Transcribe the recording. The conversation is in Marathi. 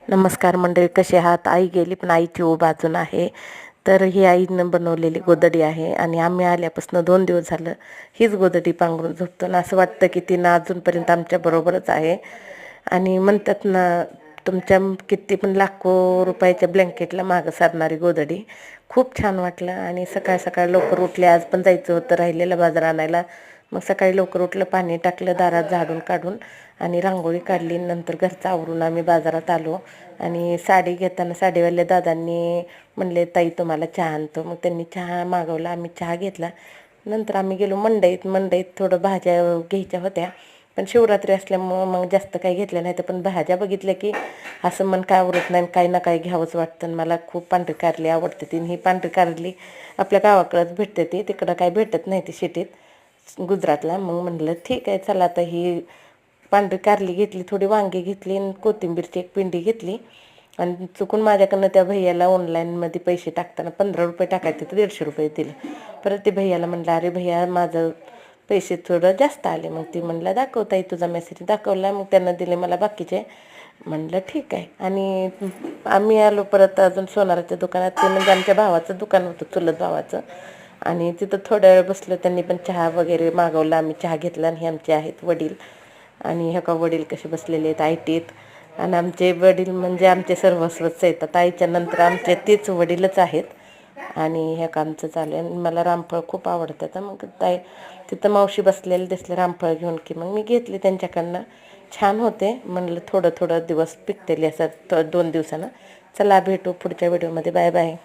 नमस्कार मंडळी, कसे आहात? आई गेली पण आईची ऊब अजून आहे. तर ही आईनं बनवलेली गोधडी आहे आणि आम्ही आल्यापासून 2 दिवस झालं हीच गोधडी पांघरून झोपतो ना, असं वाटतं की ती ना अजूनपर्यंत आमच्याबरोबरच आहे. आणि म्हणतात ना, तुमच्या किती पण लाखो रुपयाच्या ब्लँकेटला मागं सारणारी गोधडी. खूप छान वाटलं. आणि सकाळ सकाळ लवकर उठले, आज पण जायचं होतं राहिलेलं बाजार आणायला. मग सकाळी लवकर उठलं, पाणी टाकलं, दारात झाडून काढून आणि रांगोळी काढली. नंतर घरचं आवरून आम्ही बाजारात आलो. आणि साडी घेताना साडीवाल्या दादांनी म्हणले, ताई तुम्हाला चहा आणतो. मग त्यांनी चहा मागवला, आम्ही चहा घेतला. नंतर आम्ही गेलो मंडईत थोडं भाज्या घ्यायच्या होत्या, पण शिवरात्री असल्यामुळं मग जास्त काही घेतल्या नाही. तर पण भाज्या बघितल्या की असं मन काय आवरत नाही, काही ना काही घ्यावंच वाटतं. आणि मला खूप पांढरी कारली आवडते. ती ही पांढरी कारली आपल्या गावाकडंच भेटते, ती तिकडं काही भेटत नाही ती सिटीत गुजरातला. मग म्हणलं ठीक आहे, चला आता ही पांढरी कारली घेतली, थोडी वांगी घेतली आणि कोथिंबीरची एक पिंडी घेतली. आणि चुकून माझ्याकडनं त्या भैयाला ऑनलाईनमध्ये पैसे टाकताना 15 रुपये टाकायचे तर 150 रुपये दिले. परत ते भैयाला म्हणलं, अरे भैया माझं पैसे थोडं जास्त आले. मग ती म्हणलं, दाखवताई तुझा मेसेज. दाखवला, मग त्यांना दिले मला बाकीचे. म्हणलं ठीक आहे. आणि आम्ही आलो परत अजून सोनाराच्या दुकानात. ते म्हणजे आमच्या भावाचं दुकान होतं, चुलत भावाचं. आणि तिथं थोड्या वेळ बसलो, त्यांनी पण चहा वगैरे मागवला, आम्ही चहा घेतला. आणि हे आमचे आहेत वडील. आणि ह्या का वडील कसे बसलेले आहेत आयटीत. आणि आमचे वडील म्हणजे आमचे सर्वस्वच आहेत. आईच्या नंतर आमचे तेच वडीलच आहेत. आणि ह्या का आमचं चालू आहे. आणि मला रामफळ खूप आवडतात. मग तिथं मावशी बसलेले दिसले रामफळ घेऊन की मग मी घेतले त्यांच्याकडनं. छान होते. म्हणलं थोडं थोडं दिवस पिकतेले असं 2 दिवसानं. चला भेटू पुढच्या व्हिडिओमध्ये. Bye bye.